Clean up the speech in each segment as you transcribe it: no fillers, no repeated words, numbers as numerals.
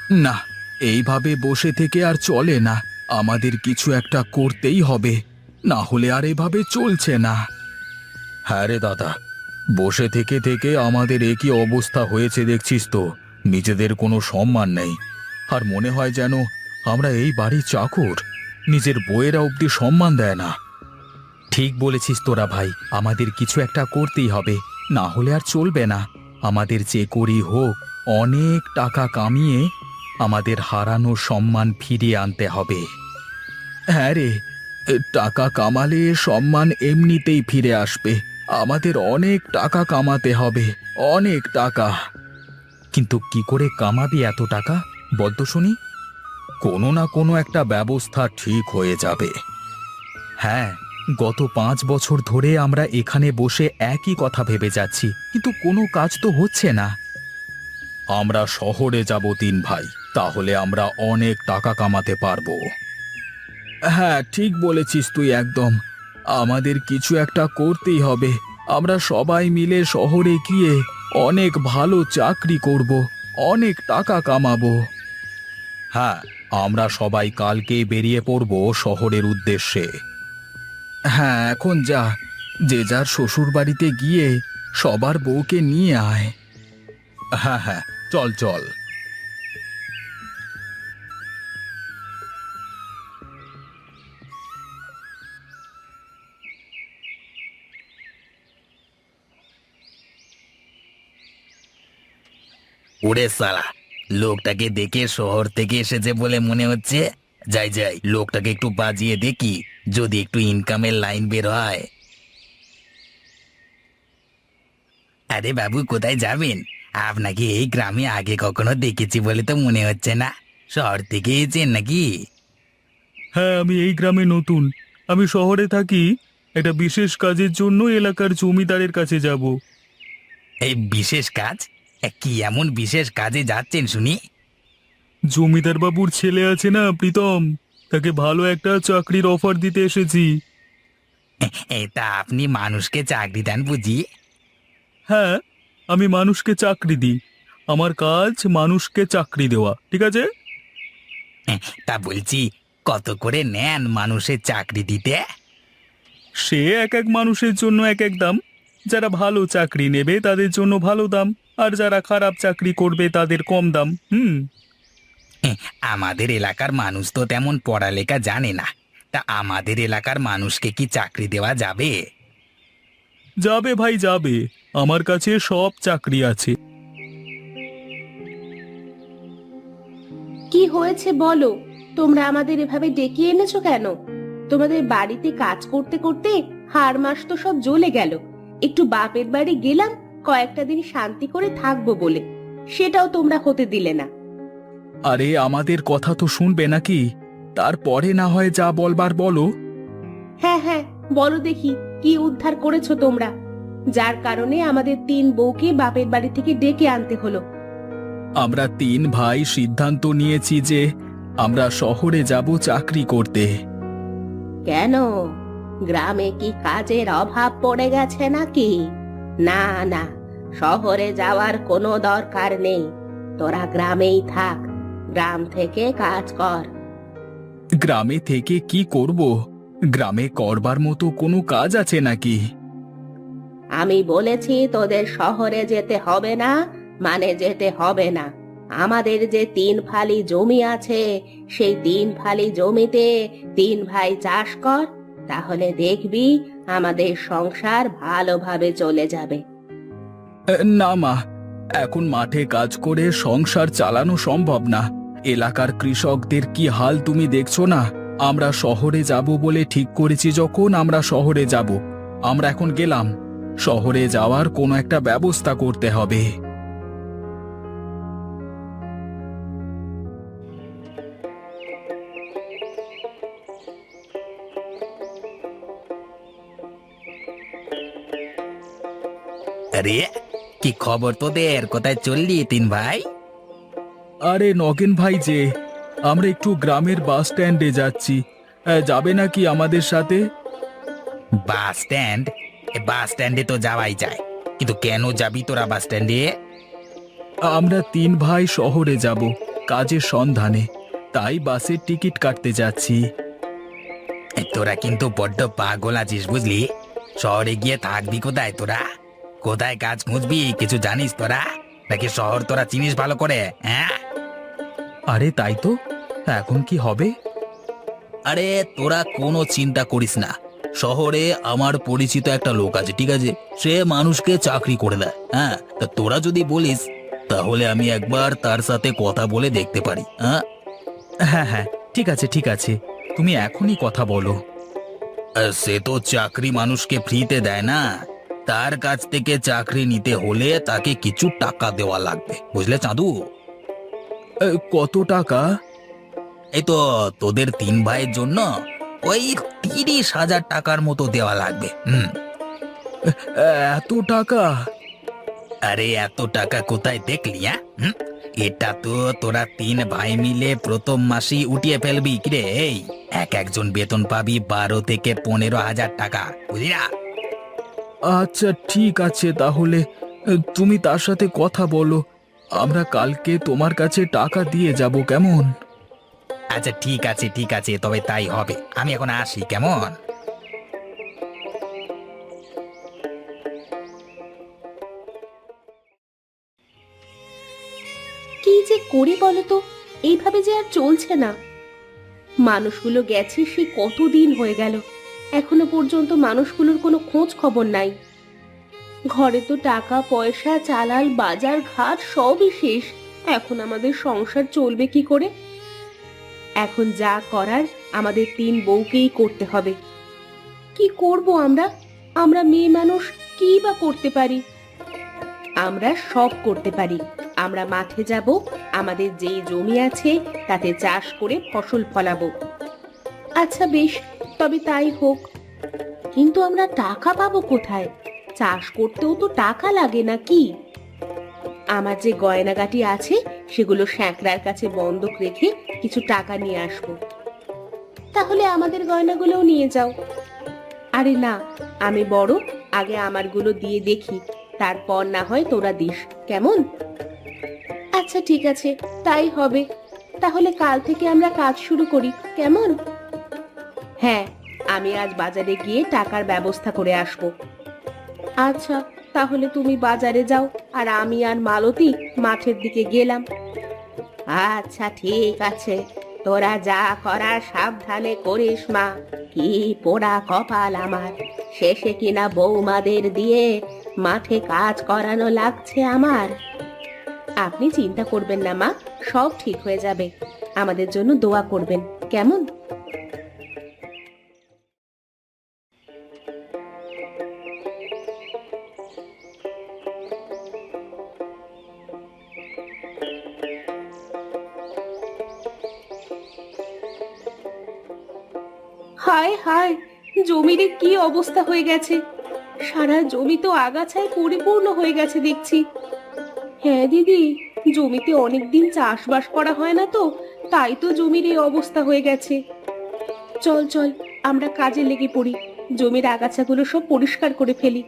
না, এইভাবে বসে থেকে আর চলে না। আমাদের কিছু একটা করতেই হবে, না হলে আর এভাবে চলছে না। হ্যাঁ রে দাদা, বসে থেকে থেকে আমাদের একই অবস্থা হয়েছে দেখছিস তো। নিজেদের কোনো সম্মান নেই, আর মনে হয় যেন আমরা এই বাড়ির চাকর। নিজের বউয়েরা অবধি সম্মান দেয় না। ঠিক বলেছিস তোরা ভাই, আমাদের কিছু একটা করতেই হবে, না হলে আর চলবে না। আমাদের যে করেই হোক অনেক টাকা কামিয়ে আমাদের হারানো সম্মান ফিরিয়ে আনতে হবে। হ্যাঁ রে, টাকা কামালে সম্মান এমনিতেই ফিরে আসবে। আমাদের অনেক টাকা কামাতে হবে, অনেক টাকা। কিন্তু কি করে কামাবি এত টাকা, বল তো শুনি? কোনো না কোনো একটা ব্যবস্থা ঠিক হয়ে যাবে। হ্যাঁ, গত 5 বছর ধরে আমরা এখানে বসে একই কথা ভেবে যাচ্ছি, কিন্তু কোনো কাজ তো হচ্ছে না। আমরা শহরে যাব 3 ভাই, তাহলে আমরা অনেক টাকা কামাতে পারবো। হ্যাঁ, ঠিক বলেছিস তুই একদম। আমাদের কিছু একটা করতেই হবে। আমরা সবাই মিলে শহরে গিয়ে অনেক ভালো চাকরি করব, অনেক টাকা কামাবো। হ্যাঁ, আমরা সবাই কালকেই বেরিয়ে পড়ব শহরের উদ্দেশ্যে। হ্যাঁ, এখন যা, যে যার শ্বশুর বাড়িতে গিয়ে সবার বউকে নিয়ে আয়। হ্যাঁ হ্যাঁ, চল চল। ওরে সালা, লোকটাকে দেখে শহর থেকে এসেছে বলে মনে হচ্ছে। যাই যাই, লোকটাকে একটু বাজিয়ে দেখি, যদি একটু ইনকামের লাইন বের হয়। আরে বাবু, কোথায় যাবেন? আপনাকে এই গ্রামে আগে কখনো দেখেছি বলে তো মনে হচ্ছে না। শহর থেকে এসেছেন নাকি? হ্যাঁ, আমি এই গ্রামে নতুন। আমি শহরে থাকি, একটা বিশেষ কাজের জন্য এলাকার জমিদারের কাছে যাব। এই বিশেষ কাজ? কি এমন বিশেষ কাজে যাচ্ছেন শুনি? জমিদার বাবুর ছেলে আছে না, প্রীতম, তাকে ভালো একটা চাকরির অফার দিতে এসেছি। তা আপনি মানুষকে চাকরি দেন বুঝি? হ্যাঁ, আমি মানুষকে চাকরি দিই। আমার কাজ মানুষকে চাকরি দেওয়া, ঠিক আছে? তা বলছি, কত করে নেন মানুষের চাকরি দিতে? সে এক এক মানুষের জন্য এক এক দাম। যারা ভালো চাকরি নেবে তাদের জন্য ভালো দাম, আর যারা খারাপ চাকরি করবে তাদের কম দাম। আমাদের এলাকার মানুষ তো তেমন পড়ালেখা জানে না। তা আমাদের এলাকার মানুষকে কি চাকরি দেওয়া যাবে? যাবে ভাই, যাবে। আমার কাছে সব চাকরি আছে। কি হয়েছে বলো? তোমরা আমাদের এভাবে ডেকে এনেছো কেন? তোমাদের বাড়িতে কাজ করতে করতে হাড় মাস তো সব জ্বলে গেল। একটু বাপের বাড়ি গেলাম কয়েকটা দিন শান্তি করে থাকবো বলে, সেটাও তোমরা হতে দিলে না। আরে, আমাদের কথা তো শুনবে নাকি? তারপরে না হয় যা বলবার বলো। হ্যাঁ হ্যাঁ, বলো দেখি, কি উদ্ধার করেছো তোমরা, যার কারণে আমাদের 3 বউকে বাপের বাড়ি থেকে ডেকে আনতে হলো? আমরা 3 ভাই সিদ্ধান্ত নিয়েছি যে আমরা শহরে যাব চাকরি করতে। কেন? গ্রামে কি কাজের অভাব পড়ে গেছে নাকি? না না, শহরে যাওয়ার কোনো দরকার নেই। তোরা গ্রামেই থাক, গ্রাম থেকে কাজ কর। গ্রামে থেকে কি করব? গ্রামে করবার মতো কোনো কাজ আছে নাকি? আমি বলেছি তোদের শহরে যেতে হবে না, মানে যেতে হবে না। আমাদের যে 3 ফালি জমি আছে, সেই 3 ফালি জমিতে 3 ভাই চাষ কর, তাহলে দেখবি আমাদের সংসার ভালোভাবে চলে যাবে। না মা, এখন মাঠে কাজ করে সংসার চালানো সম্ভব না। এলাকার কৃষকদের কি হাল তুমি দেখছো না? আমরা শহরে যাব বলে ঠিক করেছি, যখন আমরা শহরে যাব। আমরা এখন গেলাম, শহরে যাওয়ার কোনো একটা ব্যবস্থা করতে হবে। আরে, কি খবর তোদের? কোথায় চললি 3 ভাই? আরে নগেন ভাই যে, আমরা একটু গ্রামের বাস স্ট্যান্ডে যাচ্ছি। যাবে নাকি আমাদের সাথে? Bus stand? বাস স্ট্যান্ডে তো যাওয়াই যায়, কিন্তু কেন যাবি তোরা বাস স্ট্যান্ডে? আমরা 3 ভাই শহরে যাব, কাজের সন্ধানে, তাই বাসের টিকিট কাটতে যাচ্ছি। তোরা কিন্তু বড্ড পাগল আছিস বুঝলি। শহরে গিয়ে থাকবি কোথায় তোরা? কোথায় কাজ খুঁজবি কিছু জানিস তোরা? নাকি শহর তোরা চিনিস ভালো করে? হ্যাঁ, আরে তাই তো, এখন কি হবে? আরে তোরা কোনো চিন্তা করিস না। শহরে আমার পরিচিত একটা লোক আছে, ঠিক আছে? সে মানুষকে চাকরি করে দেয়। হ্যাঁ, তা তোরা যদি বলিস তাহলে আমি একবার তার সাথে কথা বলে দেখতে পারি। হ্যাঁ, হ্যাঁ হ্যাঁ, ঠিক আছে ঠিক আছে, তুমি এখনই কথা বলো। সে তো চাকরি মানুষকে ফ্রিতে দেয় না। তার কাছ থেকে চাকরি নিতে হলে তাকে কিছু টাকা দেওয়া লাগবে, বুঝলে চাঁদু? কত টাকা? এই তো তোদের 3 ভাইয়ের জন্য ওই 30,000 টাকার মতো দেওয়া লাগবে। এত টাকা? আরে এত টাকা কোথায় দেখলি? হ্যাঁ, এটা তো তোরা 3 ভাই মিলে প্রথম মাসেই উঠিয়ে ফেলবি। কিরে, এই একজন বেতন পাবি 12 থেকে 15,000 টাকা, বুঝলি না? আচ্ছা ঠিক আছে, তাহলে তুমি তার সাথে কথা বলো, আমরা কালকে তোমার কাছে টাকা দিয়ে যাব, কেমন? আচ্ছা ঠিক আছে ঠিক আছে, তবে তাই হবে। আমি এখন আসি, কেমন? কি যে করি বলো তো, এইভাবে যে আর চলছে না। মানুষগুলো গেছে সে কতদিন হয়ে গেল, এখনো পর্যন্ত মানুষগুলোর কোনো খোঁজ খবর নাই। ঘরে তো টাকা পয়সা চালাল বাজার ঘাট সবই শেষ, এখন আমাদের সংসার চলবে কি করে? এখন যা করার আমাদের 3 বউকেই করতে হবে। কি করব আমরা? আমরা মেয়ে মানুষ কি বা করতে পারি? আমরা সব করতে পারি। আমরা মাঠে যাব, আমাদের যেই জমি আছে তাতে চাষ করে ফসল ফলাবো। আচ্ছা বেশ, তবে তাই হোক, কিন্তু আমরা টাকা পাবো কোথায়? চাষ করতেও তো টাকা লাগে নাকি? আমার যে গয়নাগাটি আছে সেগুলো শ্যাঁকড়ার কাছে বন্ধক রেখে কিছু টাকা নিয়ে আসবো। তাহলে আমাদের গয়নাগুলোও নিয়ে যাও। আরে না, আমি বড়, আগে আমারগুলো দিয়ে দেখি, তারপর না হয় তোরা দিস, কেমন? আচ্ছা ঠিক আছে, তাই হবে। তাহলে কাল থেকে আমরা কাজ শুরু করি, কেমন? হ্যাঁ, আমি আজ বাজারে গিয়ে টাকার ব্যবস্থা করে আসব। আচ্ছা, তাহলে তুমি বাজারে যাও, আর আমি আর মালতী মাঠের দিকে গেলাম। আচ্ছা ঠিক আছে, তোরা যা করার সাবধানে করিস মা। কি পোড়া কপাল আমার, শেষে কিনা বৌমাদের দিয়ে মাঠে কাজ করানো লাগছে আমার। আপনি চিন্তা করবেন না মা, সব ঠিক হয়ে যাবে। আমাদের জন্য দোয়া করবেন, কেমন? হায় হায়, জমির কি অবস্থা হয়ে গেছে! সারা জমি তো আগাছায় পরিপূর্ণ হয়ে গেছে দেখছি। হ্যাঁ দিদি, জমিতে অনেকদিন চাষবাস করা হয় না তো, তাই তো জমির এই অবস্থা হয়ে গেছে। চল চল, আমরা কাজে লেগে পড়ি, জমির আগাছাগুলো সব পরিষ্কার করে ফেলি।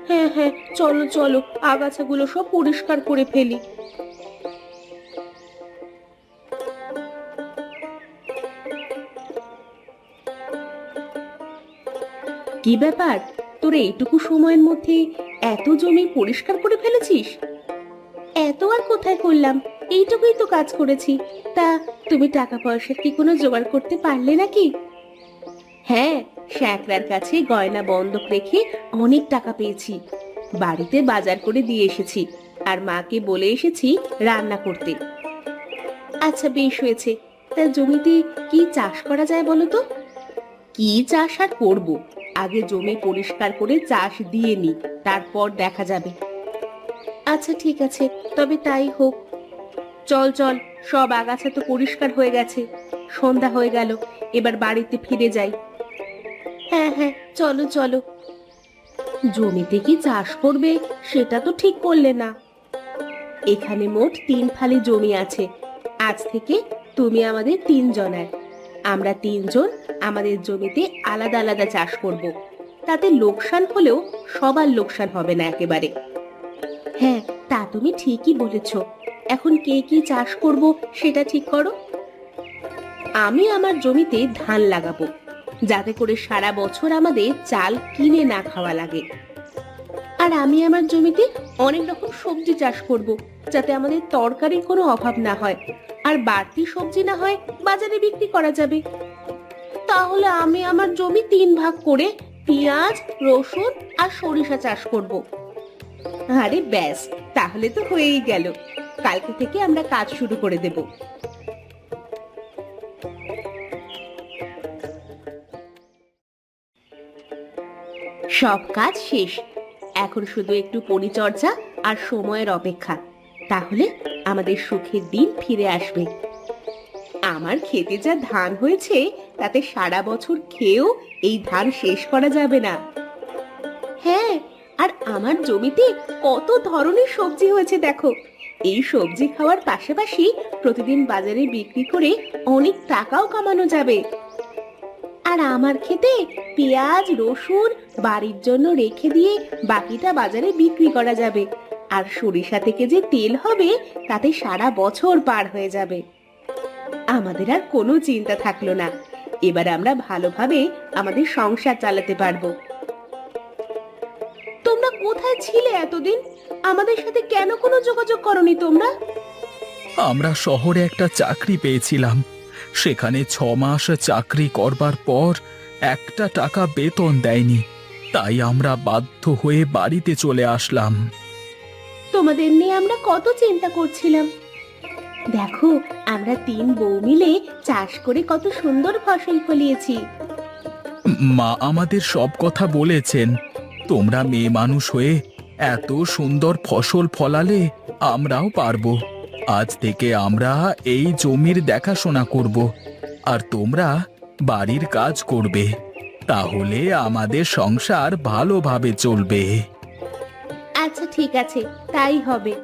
হ্যাঁ হ্যাঁ, চলো চলো, আগাছাগুলো সব পরিষ্কার করে ফেলি। কি ব্যাপার, তোর এইটুকু সময়ের মধ্যে এত জমি পরিষ্কার করে ফেলেছিস? এত আর কোথায় করলাম, এইটুকুই তো কাজ করেছি। তা তুমি টাকা পয়সার কি কোনো জোগাড় করতে পারলে নাকি? হ্যাঁ, শ্যাকরার কাছে গয়না বন্ধক রেখে অনেক টাকা পেয়েছি। বাড়িতে বাজার করে দিয়ে এসেছি, আর মাকে বলে এসেছি রান্না করতে। আচ্ছা বেশ হয়েছে। তা জমিতে কি চাষ করা যায় বলো তো? কি চাষ আর করব, আগে জমি পরিষ্কার করে চাষ দিয়ে নি, তারপর দেখা যাবে। আচ্ছা ঠিক আছে, তবে তাই হোক। চল চল, সব আগাছা তো পরিষ্কার হয়ে গেছে, সন্ধ্যা হয়ে গেল, এবার বাড়িতে ফিরে যাই। হ্যাঁ হ্যাঁ, চলো চলো। জমিতে কি চাষ করবে সেটা তো ঠিক করলে না। এখানে মোট 3 ফালি জমি আছে। আজ থেকে তুমি আমাদের 3 জনের। আমরা 3 জন আমাদের জমিতে আলাদা আলাদা চাষ করব। তাতে লোকসান হলেও সবার লোকসান হবে না একেবারে। হ্যাঁ, তা তুমি ঠিকই বলেছ। এখন কে কি চাষ করব সেটা ঠিক করো। আমি আমার জমিতে ধান লাগাবো, যাতে করে সারা বছর আমাদের চাল কিনে না খাওয়া লাগে। আর আমি আমার জমিতে অনেক রকম সবজি চাষ করব, যাতে আমাদের তরকারির কোনো অভাব না হয়, আর বাড়তি সবজি না হয় বাজারে বিক্রি করা যাবে। তাহলে আমি আমার জমি 3 ভাগ করে পেঁয়াজ, রসুন আর সরিষা চাষ করব। আরে ব্যাস, তাহলে তো হয়েই গেল। কালকে থেকে আমরা কাজ শুরু করে দেব। সব কাজ শেষ, এখন শুধু একটু পরিচর্যা আর সময়ের অপেক্ষা, তাহলে আমাদের সুখের দিন ফিরে আসবে। আমার খেতে যা ধান হয়েছে তাতে সারা বছর খেয়েও এই ধান শেষ করা যাবে না। হ্যাঁ, আর আমার জমিতে কত ধরনের সবজি হয়েছে দেখো। এই সবজি খাওয়ার পাশাপাশি প্রতিদিন বাজারে বিক্রি করে অনেক টাকাও কামানো যাবে। আর আমার খেতে পেঁয়াজ, রসুন বাড়ির জন্য রেখে দিয়ে বাকিটা বাজারে বিক্রি করা যাবে। আর সরিষা থেকে যে তেল হবে তাতে সারা বছর পার হয়ে যাবে। আমাদের আর কোনো চিন্তা থাকলো না। এবার আমরা ভালোভাবে আমাদের সংসার চালাতে পারবো। তোমরা কোথায় ছিলে এতদিন? আমাদের সাথে কেন কোনো যোগাযোগ করনি তোমরা? আমরা শহরে একটা চাকরি পেয়েছিলাম, সেখানে 6 মাস চাকরি করবার পর একটা টাকা বেতন দেয়নি, তাই আমরা বাধ্য হয়ে বাড়িতে চলে আসলাম। তোমাদের নিয়ে আমরা কত চিন্তা করছিলাম। দেখো, আমরা 3 বউ মিলে চাষ করে কত সুন্দর ফসল ফলিয়েছি। মা আমাদের সব কথা বলেছেন, তোমরা মেয়ে মানুষ হয়ে এত সুন্দর ফসল ফলালে আমরাও পারবো। আজ থেকে আমরা এই জমির দেখাশোনা করব, আর তোমরা বাড়ির কাজ করবে, তাহলে আমাদের সংসার ভালোভাবে চলবে। আচ্ছা ঠিক আছে, তাই হবে।